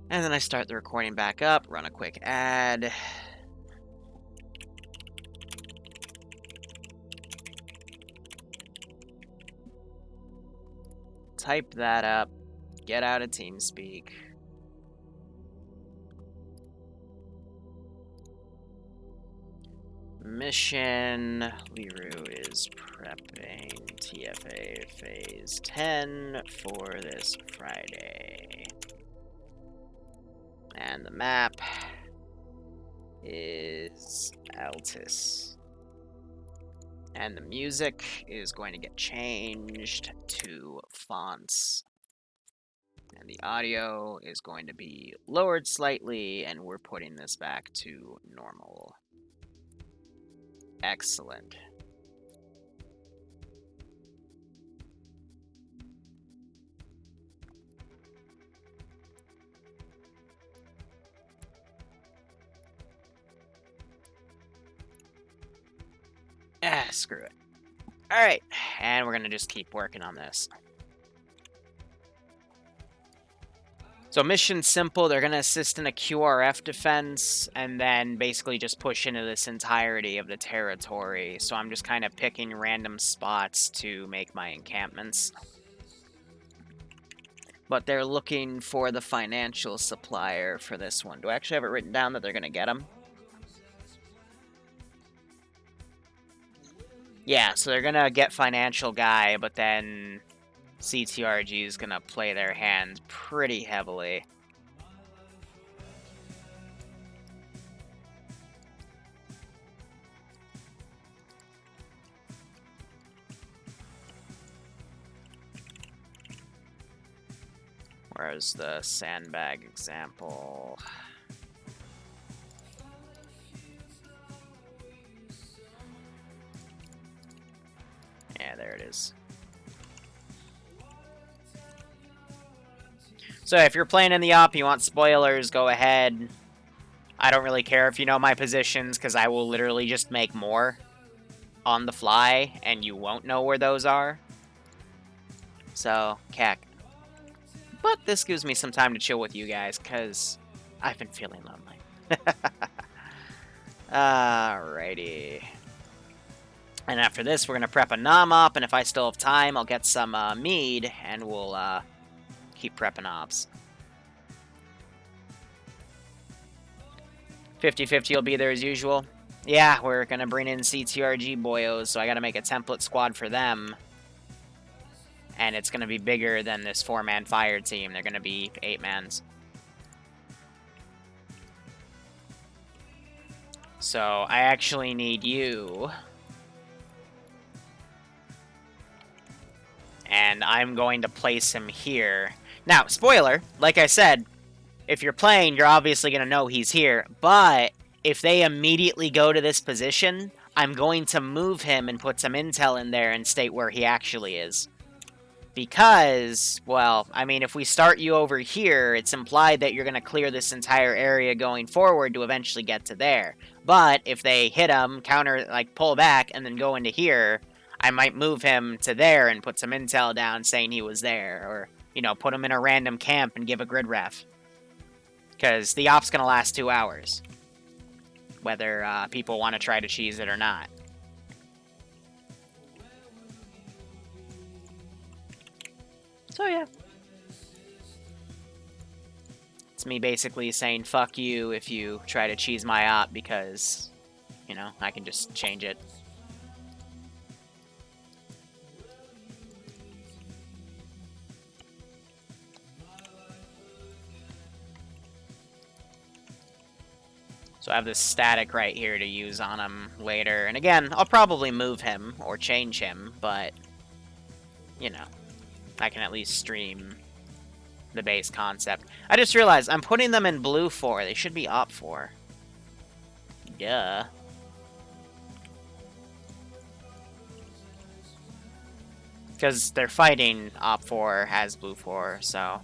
And then I start the recording back up, run a quick ad. Type that up, get out of TeamSpeak. Mission, Liru is prepping TFA Phase 10 for this Friday. And the map is Altus. And the music is going to get changed to fonts. And the audio is going to be lowered slightly, and we're putting this back to normal. Excellent. Screw it. Alright, and we're gonna just keep working on this. So mission simple, they're gonna assist in a QRF defense, and then basically just push into this entirety of the territory. So I'm just kind of picking random spots to make my encampments. But they're looking for the financial supplier for this one. Do I actually have it written down that they're gonna get him? Yeah, so they're gonna get financial guy, but then CTRG is gonna play their hand pretty heavily. Where's the sandbag example? Yeah, there it is. So if you're playing in the op, you want spoilers, go ahead. I don't really care if you know my positions, because I will literally just make more on the fly, and you won't know where those are. So, cack. But this gives me some time to chill with you guys, because I've been feeling lonely. Alrighty. And after this, we're going to prep a nom op, and if I still have time, I'll get some mead, and we'll keep prepping ops. 50-50 will be there as usual. Yeah, we're going to bring in CTRG boyos, so I got to make a template squad for them. And it's going to be bigger than this 4-man fire team. They're going to be 8-mans. So I actually need you. And I'm going to place him here. Now, spoiler, like I said, if you're playing, you're obviously going to know he's here. But if they immediately go to this position, I'm going to move him and put some intel in there and state where he actually is. Because, well, I mean, if we start you over here, it's implied that you're going to clear this entire area going forward to eventually get to there. But if they hit him, counter, like, pull back, and then go into here, I might move him to there and put some intel down saying he was there. Or, you know, put him in a random camp and give a grid ref. Because the op's going to last 2 hours. Whether people want to try to cheese it or not. So, yeah. It's me basically saying, fuck you if you try to cheese my op because, you know, I can just change it. So I have this static right here to use on him later. And again, I'll probably move him or change him, but, you know, I can at least stream the base concept. I just realized I'm putting them in blue 4. They should be op 4. Duh. Because they're fighting op 4 as blue 4, so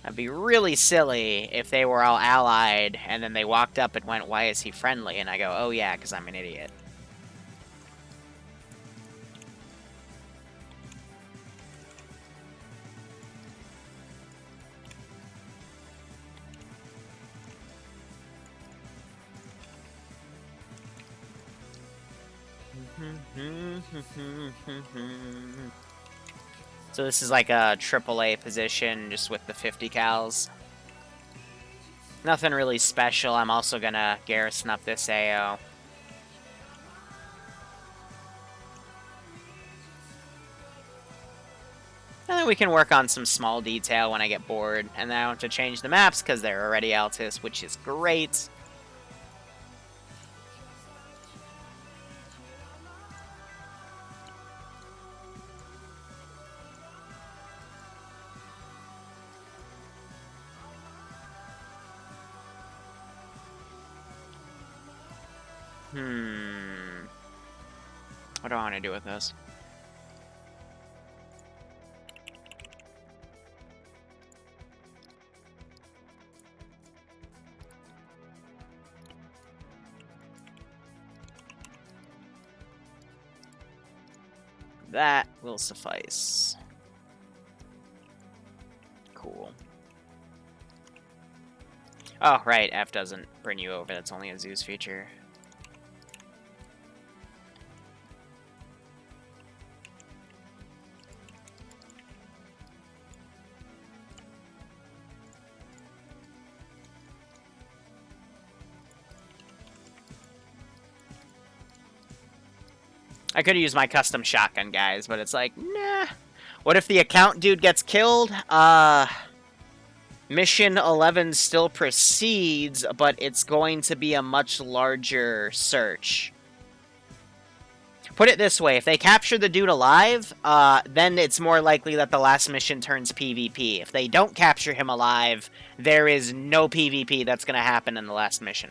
that'd be really silly if they were all allied and then they walked up and went, why is he friendly? And I go, oh yeah, because I'm an idiot. So this is like a AAA position, just with the 50 cals. Nothing really special. I'm also gonna garrison up this AO. And then we can work on some small detail when I get bored. And then I don't have to change the maps because they're already Altis, which is great. What do I want to do with this? That will suffice. Cool. Oh, right, F doesn't bring you over. That's only a Zeus feature. I could have used my custom shotgun, guys, but it's like, nah. What if the account dude gets killed? Mission 11 still proceeds, but it's going to be a much larger search. Put it this way, if they capture the dude alive, then it's more likely that the last mission turns PvP. If they don't capture him alive, there is no PvP that's going to happen in the last mission.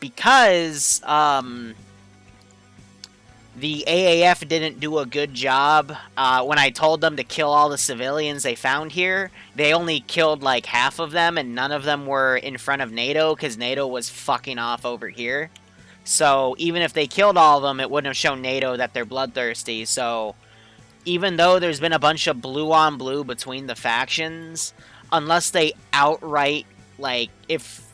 Because, the AAF didn't do a good job. When I told them to kill all the civilians they found here, they only killed like half of them, and none of them were in front of NATO, because NATO was fucking off over here. So even if they killed all of them, it wouldn't have shown NATO that they're bloodthirsty. So even though there's been a bunch of blue on blue between the factions, unless they outright, like, if...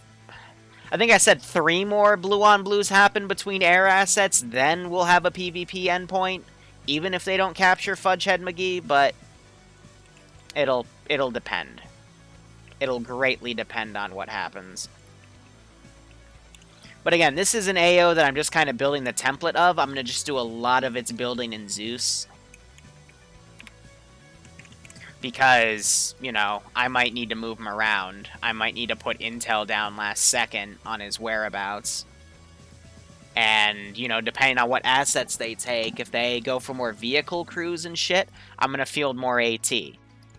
I think I said 3 more blue on blues happen between air assets, then we'll have a PvP endpoint, even if they don't capture Fudgehead McGee, but it'll depend. It'll greatly depend on what happens. But again, this is an AO that I'm just kind of building the template of. I'm going to just do a lot of its building in Zeus. Because, you know, I might need to move him around. I might need to put intel down last second on his whereabouts. And, you know, depending on what assets they take, if they go for more vehicle crews and shit, I'm going to field more AT.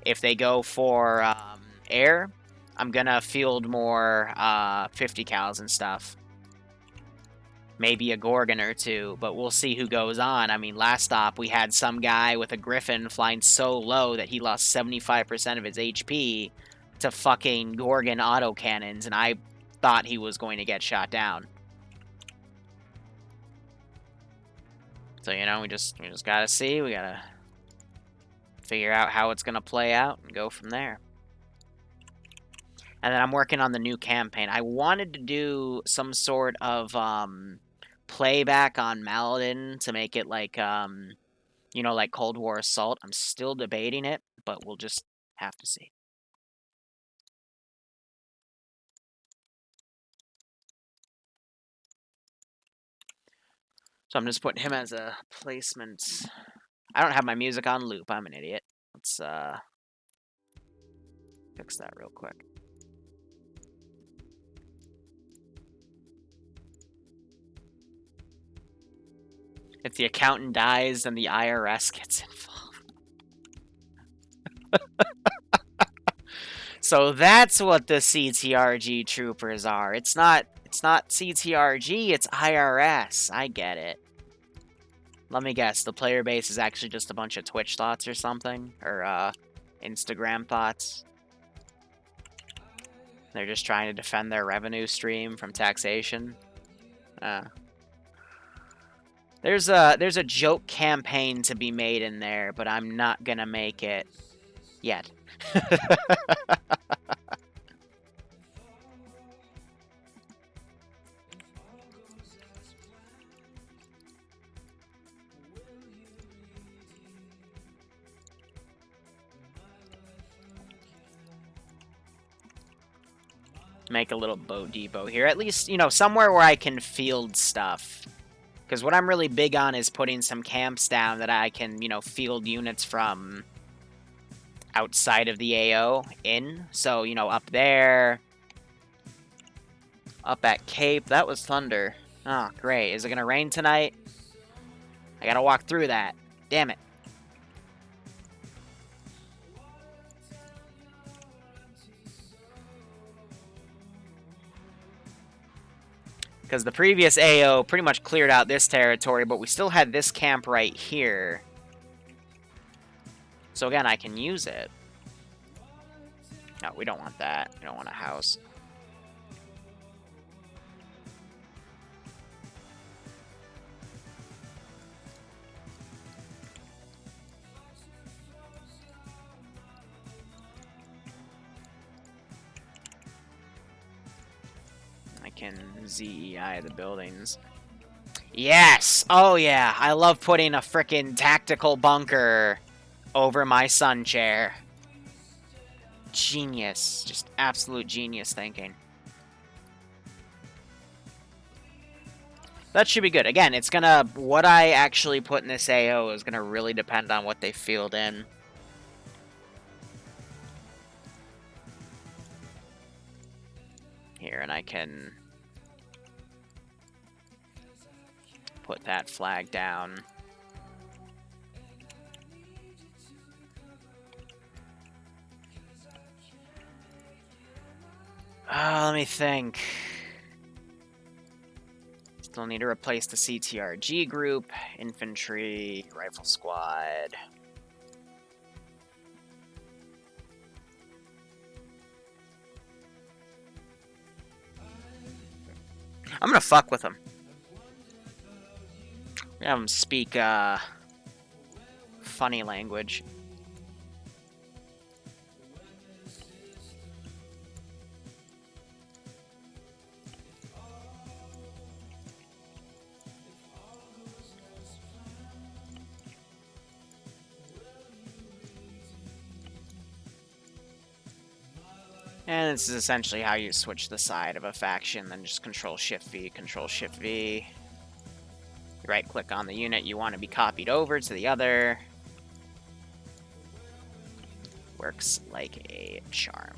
If they go for air, I'm going to field more 50 cals and stuff. Maybe a Gorgon or two, but we'll see who goes on. I mean, last stop, we had some guy with a Griffin flying so low that he lost 75% of his HP to fucking Gorgon autocannons, and I thought he was going to get shot down. So, you know, we just gotta see. We gotta figure out how it's gonna play out and go from there. And then I'm working on the new campaign. I wanted to do some sort of playback on Maladin to make it like, you know, like Cold War Assault. I'm still debating it, but we'll just have to see. So I'm just putting him as a placement. I don't have my music on loop. I'm an idiot. Let's fix that real quick. If the accountant dies, then the IRS gets involved. So that's what the CTRG troopers are. It's not CTRG, it's IRS. I get it. Let me guess, the player base is actually just a bunch of Twitch thoughts or something? Or, Instagram thoughts? They're just trying to defend their revenue stream from taxation? There's a joke campaign to be made in there, but I'm not gonna make it yet. Make a little boat depot here. At least, you know, somewhere where I can field stuff. Because what I'm really big on is putting some camps down that I can, you know, field units from outside of the AO in. So, you know, up there. Up at Cape. That was thunder. Oh, great. Is it going to rain tonight? I got to walk through that. Damn it. Because the previous AO pretty much cleared out this territory, but we still had this camp right here. So again, I can use it. No, we don't want that. We don't want a house. I can ZEI the buildings. Yes! Oh yeah, I love putting a frickin' tactical bunker over my sun chair. Genius. Just absolute genius thinking. That should be good. Again, it's gonna... What I actually put in this AO is gonna really depend on what they field in. Here, and I can... put that flag down. Let me think. Still need to replace the CTRG group, infantry, rifle squad. I'm gonna fuck with them. Have them speak funny language. And this is essentially how you switch the side of a faction, then just Control-Shift-V, Control-Shift-V. Right-click on the unit you want to be copied over to the other. Works like a charm.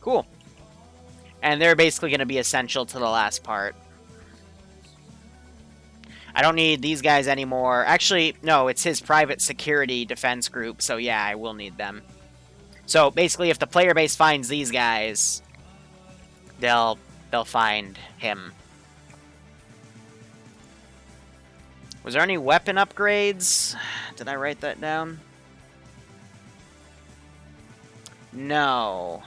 Cool. And they're basically going to be essential to the last part. I don't need these guys anymore. Actually, no, it's his private security defense group, so yeah, I will need them. So basically, if the player base finds these guys, they'll find him. Was there any weapon upgrades? Did I write that down? No.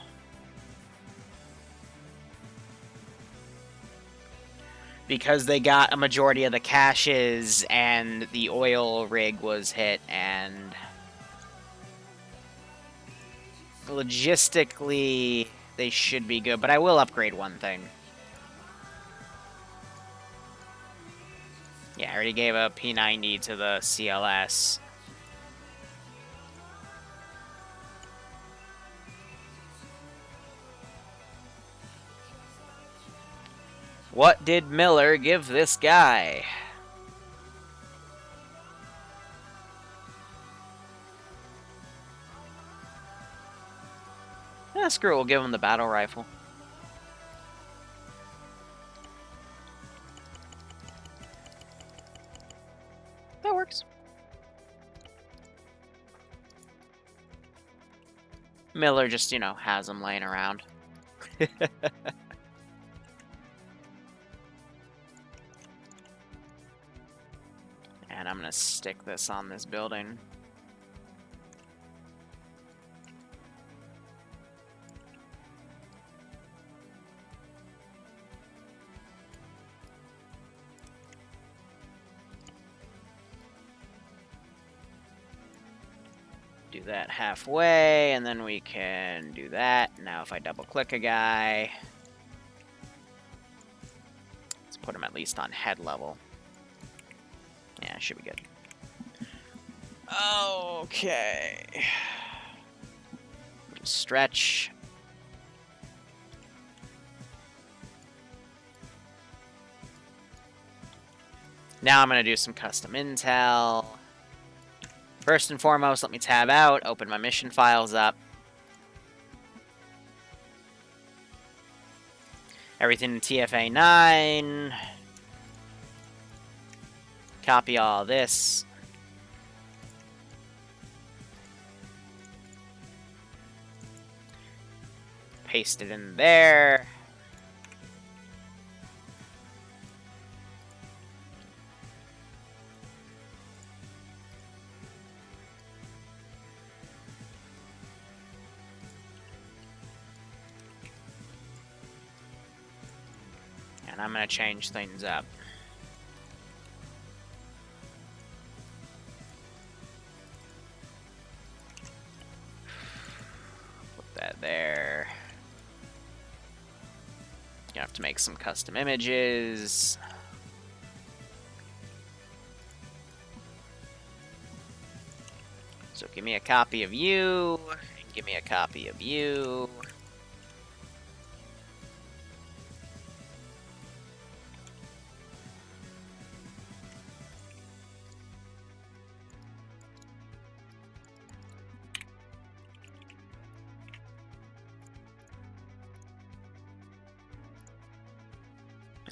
Because they got a majority of the caches and the oil rig was hit, and logistically they should be good, but I will upgrade one thing. Yeah, I already gave a P90 to the CLS. What did Miller give this guy? Yeah, screw it, we'll give him the battle rifle. That works. Miller just, you know, has them laying around. And I'm gonna stick this on this building. Do that halfway, and then we can do that. Now if I double click a guy, let's put him at least on head level. Yeah, should be good. Okay. Stretch. Now I'm going to do some custom intel. First and foremost, let me tab out, open my mission files up. Everything in TFA 9. Copy all this. Paste it in there. And I'm going to change things up. Put that there. Gonna have to make some custom images. So give me a copy of you, and give me a copy of you.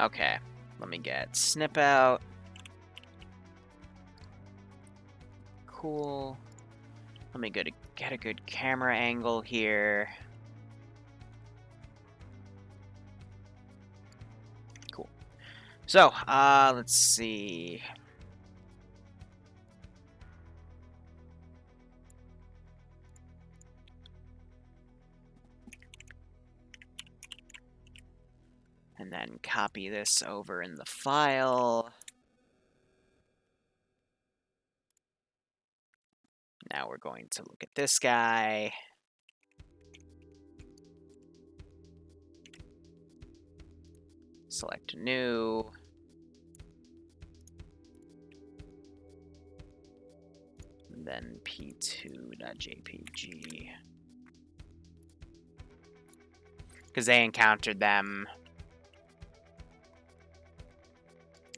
Okay, let me get snip out. Cool. Let me get a good camera angle here. Cool. So, let's see. And then copy this over in the file. Now we're going to look at this guy. Select new. And then p2.jpg. Because they encountered them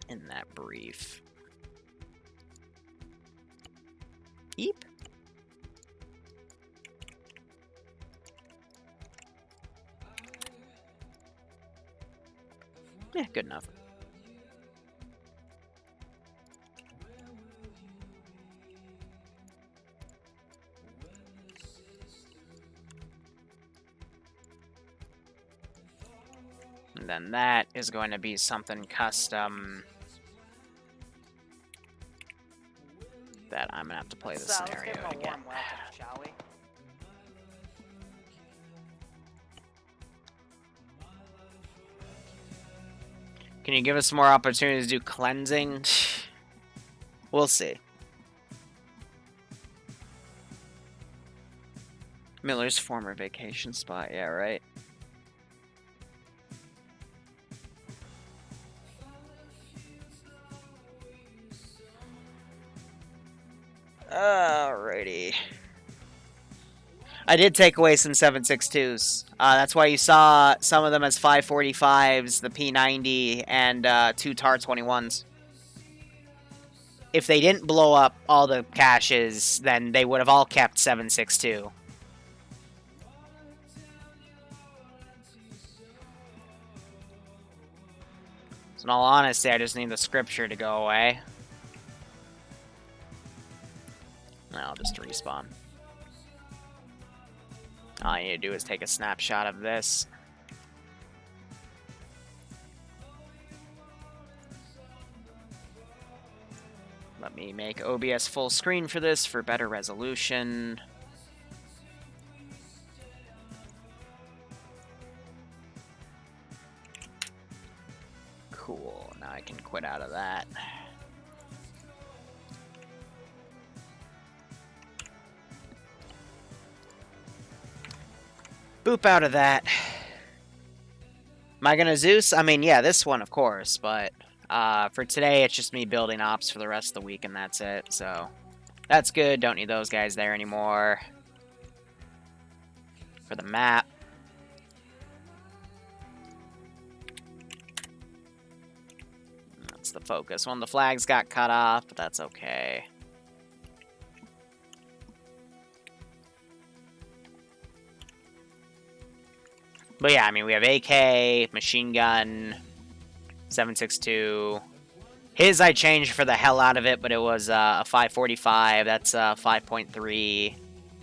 in that brief. Eep. Yeah, good enough. And then that is going to be something custom that I'm gonna have to play the scenario again. Shall we? Can you give us more opportunities to do cleansing? We'll see. Miller's former vacation spot, yeah, right? Alrighty. I did take away some 7.62s. That's why you saw some of them as 545s, the P90, and 2 TAR-21s. If they didn't blow up all the caches, then they would have all kept 7.62. So in all honesty, I just need the scripture to go away. I'll just respawn. All I need to do is take a snapshot of this. Let me make OBS full screen for this for better resolution. Cool, now I can quit out of that. Boop out of that. Am I gonna Zeus? I mean, yeah, this one, of course, but for today, it's just me building ops for the rest of the week, and that's it, so that's good. Don't need those guys there anymore. for the map. That's the focus. One of the flags got cut off, but that's okay. But yeah, I mean, we have AK, machine gun, 7.62. His I changed for the hell out of it, but it was a 5.45. That's a 5.3.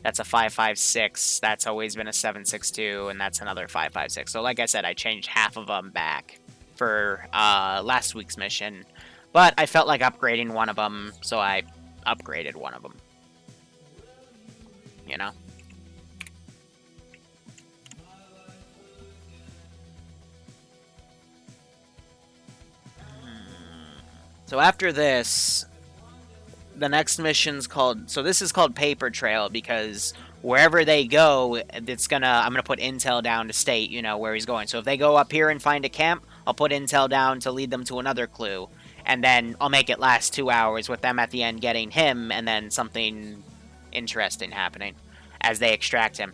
That's a 5.56. That's always been a 7.62, and that's another 5.56. So like I said, I changed half of them back for last week's mission. But I felt like upgrading one of them, so I upgraded one of them. You know? So after this, the next mission's called... So this is called Paper Trail because wherever they go, I'm gonna put intel down to state, you know, where he's going. So if they go up here and find a camp, I'll put intel down to lead them to another clue. And then I'll make it last 2 hours with them at the end getting him and then something interesting happening as they extract him.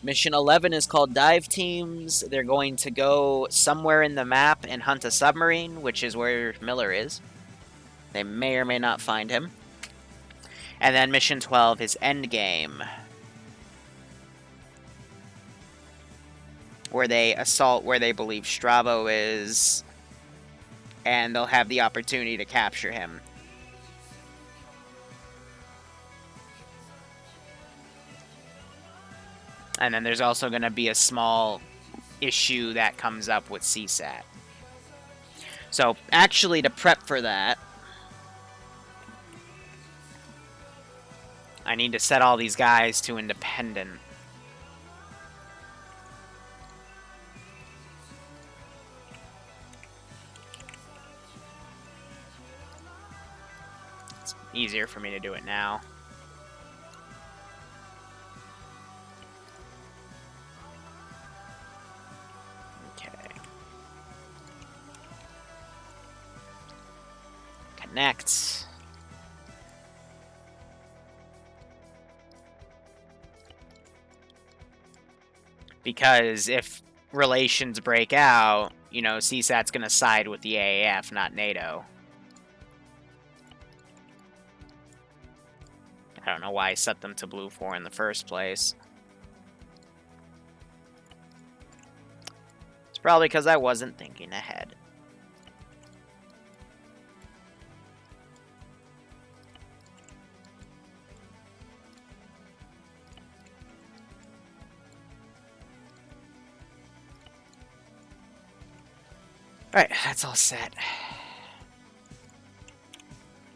Mission 11 is called Dive Teams. They're going to go somewhere in the map and hunt a submarine, which is where Miller is. They may or may not find him. And then Mission 12 is Endgame, where they assault where they believe Strabo is, and they'll have the opportunity to capture him. And then there's also going to be a small issue that comes up with CSAT. So, actually, to prep for that, I need to set all these guys to independent. It's easier for me to do it now. Connect. Because if relations break out, you know, CSAT's gonna side with the AAF, not NATO. I don't know why I set them to Blue 4 in the first place. It's probably because I wasn't thinking ahead. Alright, that's all set.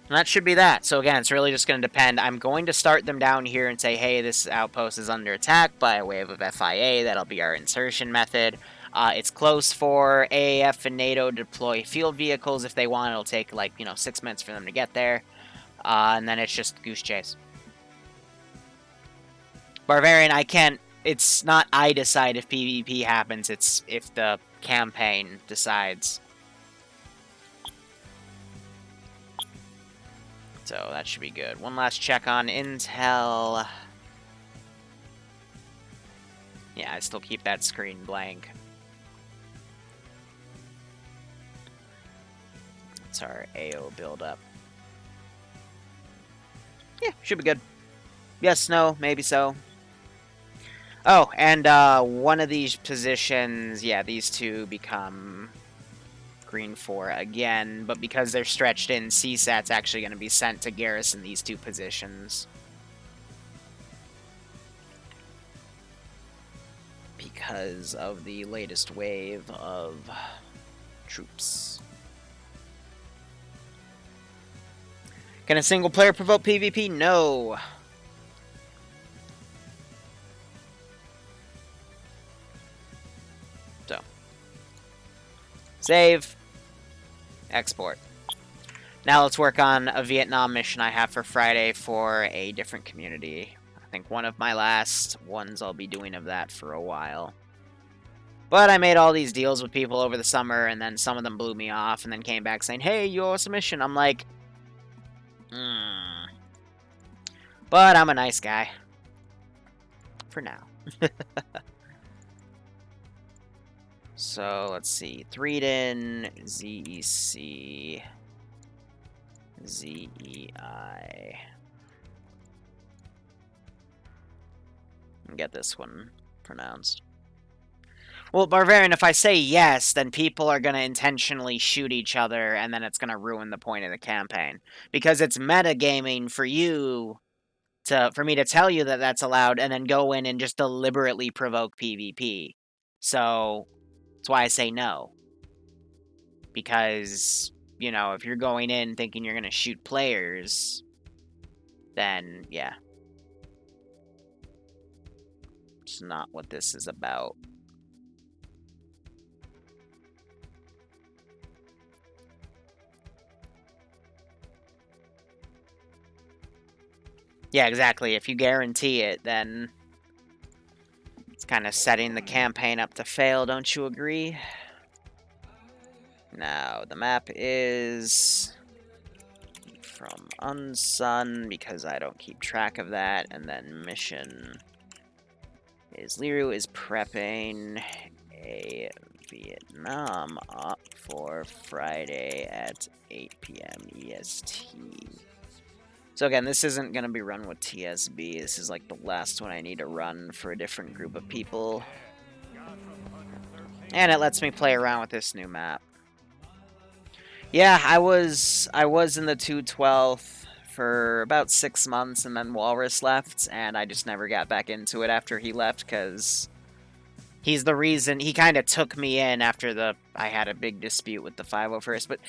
And that should be that. So again, it's really just going to depend. I'm going to start them down here and say, hey, this outpost is under attack by way of FIA. That'll be our insertion method. It's close for AAF and NATO to deploy field vehicles if they want. It'll take, like, 6 minutes for them to get there. And then it's just Goose Chase. Barbarian, I can't... It's not I decide if PvP happens. It's if the campaign decides. So that should be good. One last check on intel. Yeah, I still keep that screen blank. That's our AO buildup. Yeah, should be good. Yes, no, maybe so. Oh, and one of these positions, yeah, these two become green 4 again, but because they're stretched in, CSAT's actually going to be sent to garrison these two positions. Because of the latest wave of troops. Can a single player provoke PvP? No. So. Save. Export. Now let's work on a Vietnam mission I have for Friday for a different community. I think one of my last ones I'll be doing of that for a while. But I made all these deals with people over the summer, and then some of them blew me off, and then came back saying, hey, you owe us a mission. I'm like, But I'm a nice guy. for now. So, let's see. Threeden, ZEC, ZEI. Get this one pronounced. Well, Barbarian, if I say yes, then people are going to intentionally shoot each other, and then it's going to ruin the point of the campaign. Because it's metagaming for you for me to tell you that that's allowed, and then go in and just deliberately provoke PvP. So, that's why I say no. Because, you know, if you're going in thinking you're going to shoot players, then, yeah. It's not what this is about. Yeah, exactly. If you guarantee it, then it's kind of setting the campaign up to fail, don't you agree? Now, the map is from Unsun, because I don't keep track of that, and then mission is Liru is prepping a Vietnam op for Friday at 8 p.m. EST. So again, this isn't going to be run with TSB. This is like the last one I need to run for a different group of people. And it lets me play around with this new map. Yeah, I was in the 212th for about 6 months, and then Walrus left, and I just never got back into it after he left, because he's the reason. He kind of took me in after I had a big dispute with the 501st, but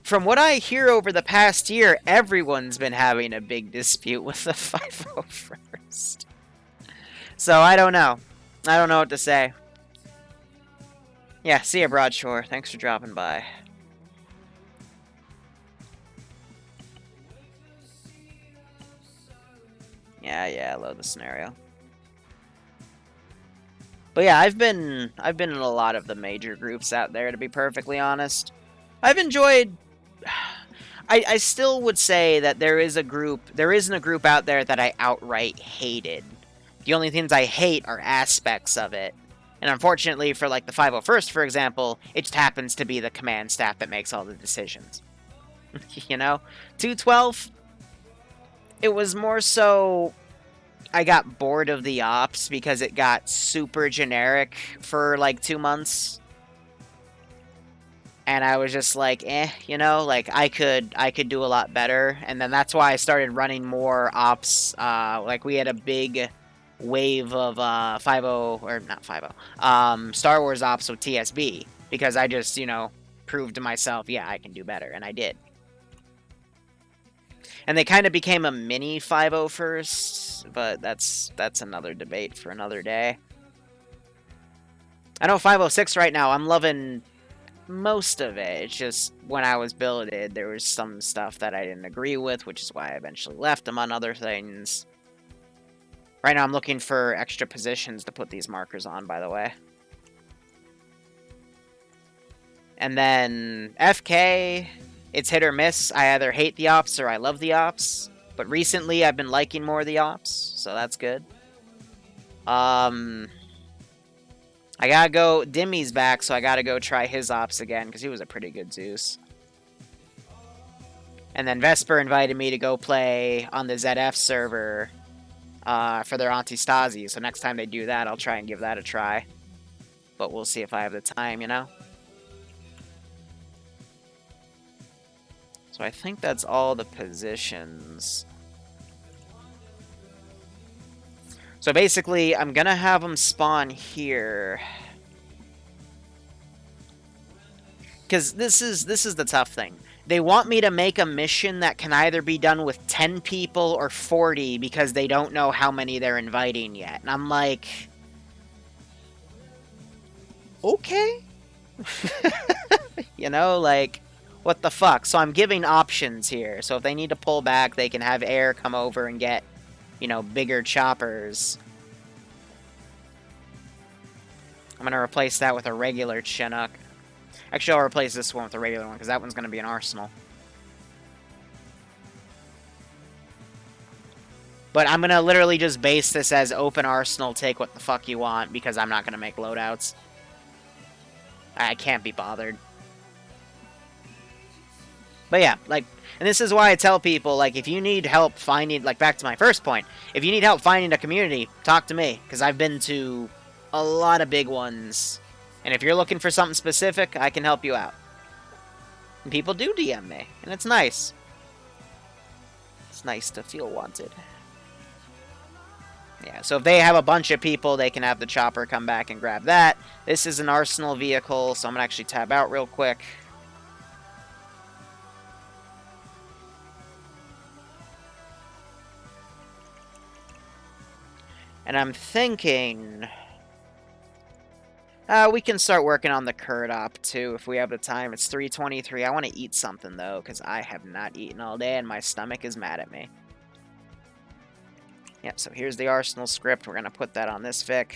from what I hear over the past year, everyone's been having a big dispute with the 501st. So I don't know. I don't know what to say. Yeah, see ya, Broadshore. Thanks for dropping by. Yeah, I love the scenario. But yeah, I've been in a lot of the major groups out there, to be perfectly honest. I've enjoyed... I still would say that there isn't a group out there that I outright hated. The only things I hate are aspects of it. And unfortunately for like the 501st, for example, it just happens to be the command staff that makes all the decisions. You know? 212, it was more so I got bored of the ops because it got super generic for like 2 months. And I was just like, you know, like I could do a lot better. And then that's why I started running more ops. Like we had a big wave of 50, or not 50, Star Wars ops with TSB, because I just, you know, proved to myself, yeah, I can do better, and I did. And they kind of became a mini 501st, but that's another debate for another day. I know 506 right now, I'm loving most of it. It's just when I was builded, there was some stuff that I didn't agree with, which is why I eventually left, among other things. Right now I'm looking for extra positions to put these markers on, by the way. And then FK, it's hit or miss. I either hate the ops or I love the ops. But recently I've been liking more of the ops, so that's good. I gotta go... Dimmy's back, so I gotta go try his ops again, because he was a pretty good Zeus. And then Vesper invited me to go play on the ZF server for their Antistasi, so next time they do that, I'll try and give that a try. But we'll see if I have the time, you know? So I think that's all the positions. So basically, I'm gonna have them spawn here. Because this is the tough thing. They want me to make a mission that can either be done with 10 people or 40 because they don't know how many they're inviting yet. And I'm like... okay? You know, like... what the fuck? So I'm giving options here. So if they need to pull back, they can have air come over and get, you know, bigger choppers. I'm going to replace that with a regular Chinook. Actually, I'll replace this one with a regular one, because that one's going to be an arsenal. But I'm gonna literally just base this as open arsenal, take what the fuck you want, because I'm not gonna make loadouts. I can't be bothered. But yeah, like, and this is why I tell people, like, if you need help finding, like, back to my first point, if you need help finding a community, talk to me, because I've been to a lot of big ones. And if you're looking for something specific, I can help you out. And people do DM me, and it's nice. It's nice to feel wanted. Yeah, so if they have a bunch of people, they can have the chopper come back and grab that. This is an arsenal vehicle, so I'm going to actually tab out real quick. And I'm thinking... we can start working on the curd op, too, if we have the time. It's 3:23. I want to eat something, though, because I have not eaten all day, and my stomach is mad at me. Yep, so here's the arsenal script. We're going to put that on this Vic.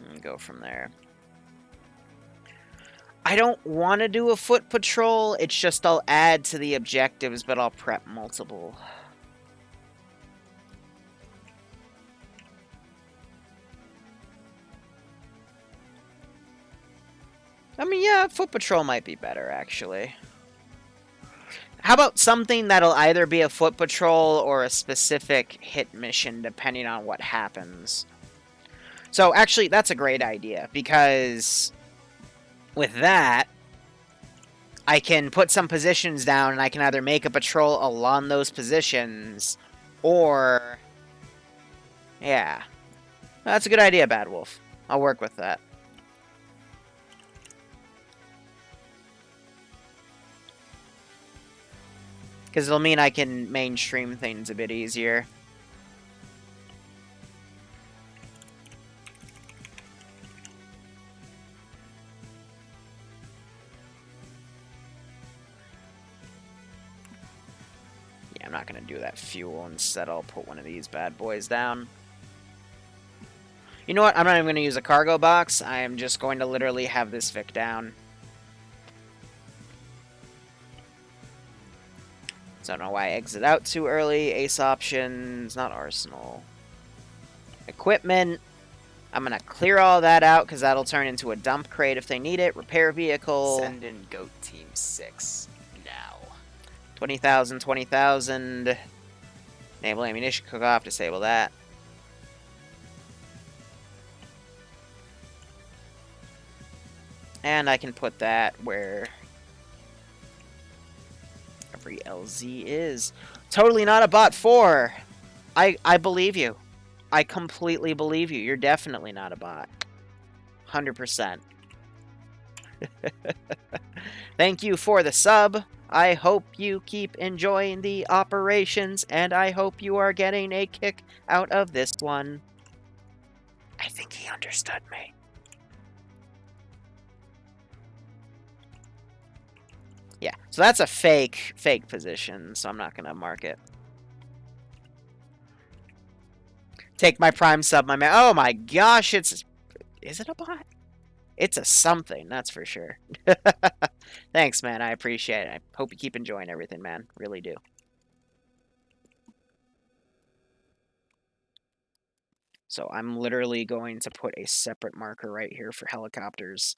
And go from there. I don't want to do a foot patrol. It's just I'll add to the objectives, but I'll prep multiple. I mean, yeah, foot patrol might be better, actually. How about something that'll either be a foot patrol or a specific hit mission, depending on what happens? So, actually, that's a great idea, because with that, I can put some positions down, and I can either make a patrol along those positions, or... Yeah. That's a good idea, Bad Wolf. I'll work with that. Because it'll mean I can mainstream things a bit easier. Yeah, I'm not going to do that fuel. Instead, I'll put one of these bad boys down. You know what? I'm not even going to use a cargo box. I am just going to literally have this Vic down. So I don't know why I exit out too early. Ace options, not arsenal. Equipment. I'm going to clear all that out because that'll turn into a dump crate if they need it. Repair vehicle. Send in Goat Team 6 now. 20,000, 20,000. Enable ammunition cook-off, disable that. And I can put that where every LZ is. Totally not a bot 4. I believe you. I completely believe you. You're definitely not a bot. 100%. Thank you for the sub. I hope you keep enjoying the operations, and I hope you are getting a kick out of this one. I think he understood me. Yeah, so that's a fake position, so I'm not going to mark it. Take my prime sub, my man. Oh my gosh, is it a bot? It's a something, that's for sure. Thanks, man, I appreciate it. I hope you keep enjoying everything, man. Really do. So I'm literally going to put a separate marker right here for helicopters.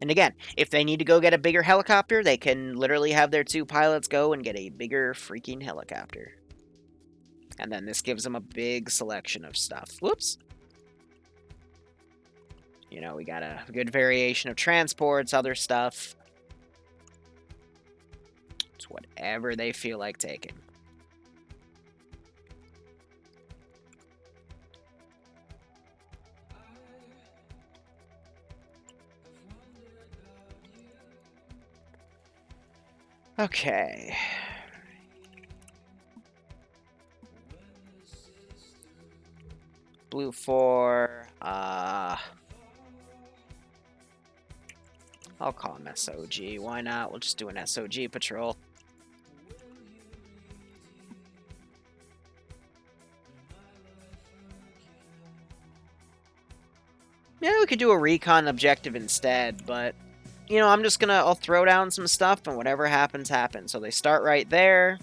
And again, if they need to go get a bigger helicopter, they can literally have their 2 pilots go and get a bigger freaking helicopter. And then this gives them a big selection of stuff. Whoops. You know, we got a good variation of transports, other stuff. It's whatever they feel like taking. Okay. Blue 4. I'll call him SOG. Why not? We'll just do an SOG patrol. Yeah, we could do a recon objective instead, but, you know, I'll throw down some stuff, and whatever happens, happens. So they start right there.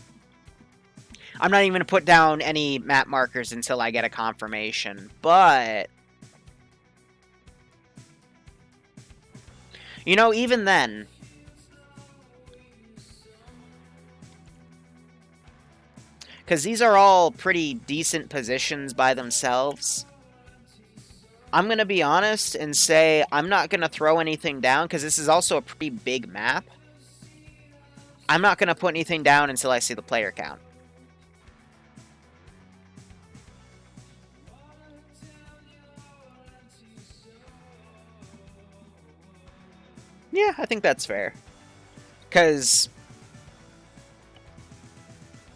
I'm not even going to put down any map markers until I get a confirmation, but... You know, even then... Because these are all pretty decent positions by themselves. I'm going to be honest and say I'm not going to throw anything down, because this is also a pretty big map. I'm not going to put anything down until I see the player count. Yeah, I think that's fair. Because...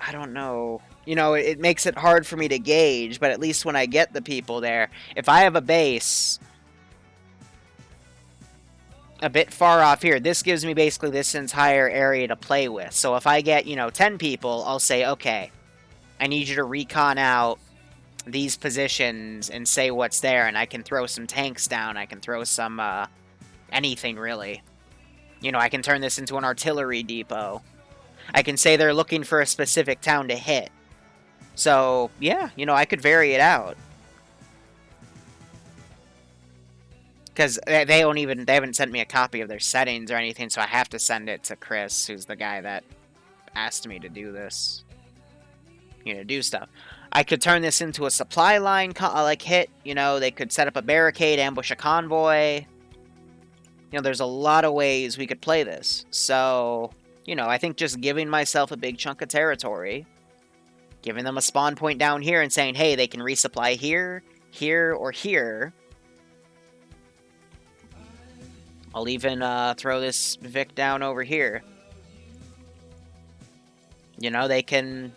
I don't know. You know, it makes it hard for me to gauge, but at least when I get the people there, if I have a base a bit far off here, this gives me basically this entire area to play with. So if I get, 10 people, I'll say, okay, I need you to recon out these positions and say what's there, and I can throw some tanks down, I can throw some, anything really. I can turn this into an artillery depot. I can say they're looking for a specific town to hit. So, yeah, I could vary it out. Because they haven't sent me a copy of their settings or anything, so I have to send it to Chris, who's the guy that asked me to do this. Do stuff. I could turn this into a supply line, hit. They could set up a barricade, ambush a convoy. There's a lot of ways we could play this. So, I think just giving myself a big chunk of territory, giving them a spawn point down here and saying, hey, they can resupply here, here, or here. I'll even throw this Vic down over here. They can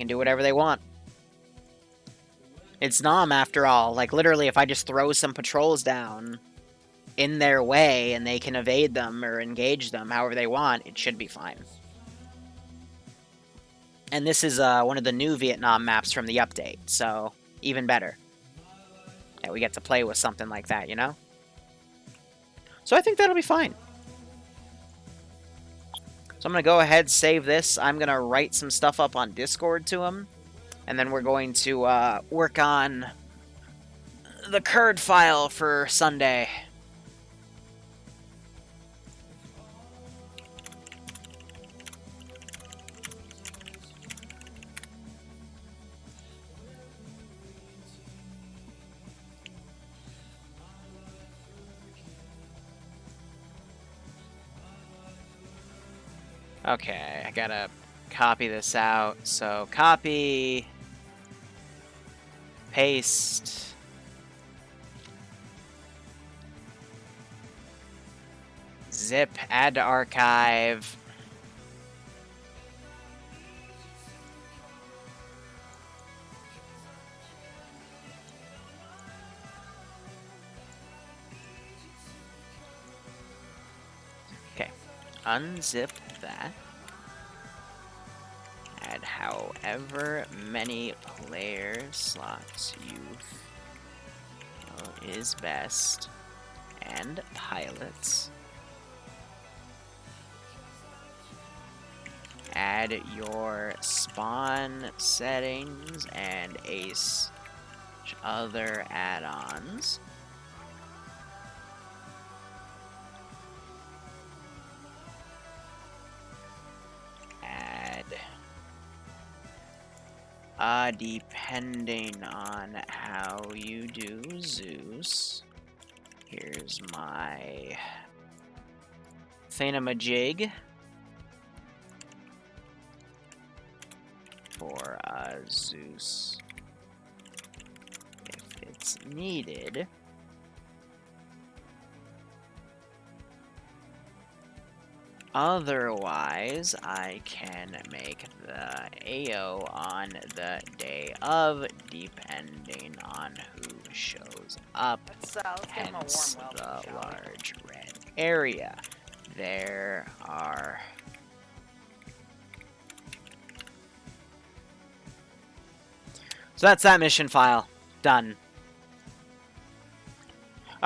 do whatever they want. It's Nom after all. Like, literally, if I just throw some patrols down in their way and they can evade them or engage them however they want, it should be fine. And this is one of the new Vietnam maps from the update, so even better. Yeah, we get to play with something like that, So I think that'll be fine. So I'm going to go ahead, save this. I'm going to write some stuff up on Discord to him. And then we're going to work on the Kurd file for Sunday. Okay, I gotta copy this out. So copy, paste, zip, add to archive. Okay, unzip that. Add however many player slots you feel is best, and pilots. Add your spawn settings and ace other add-ons. Depending on how you do Zeus, here's my thingamajig for Zeus if it's needed. Otherwise, I can make the AO on the day of, depending on who shows up, hence the large red area. There are... So that's that mission file. Done.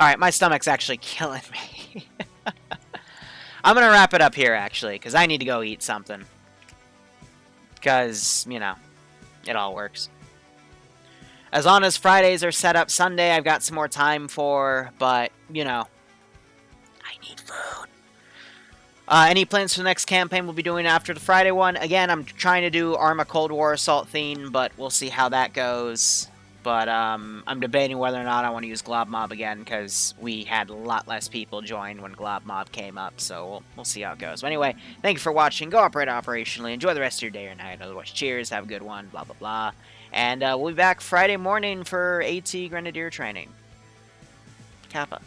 Alright, my stomach's actually killing me. I'm gonna wrap it up here, actually, because I need to go eat something. Because, you know, it all works. As long as Fridays are set up Sunday, I've got some more time for, but, you know, I need food. Any plans for the next campaign we'll be doing after the Friday one? Again, I'm trying to do Arma Cold War Assault theme, but we'll see how that goes. But I'm debating whether or not I want to use Glob Mob again, because we had a lot less people join when Glob Mob came up, so we'll see how it goes. But anyway, thank you for watching. Go operate operationally. Enjoy the rest of your day or night. Otherwise, cheers. Have a good one. Blah, blah, blah. And we'll be back Friday morning for AT Grenadier training. Kappa.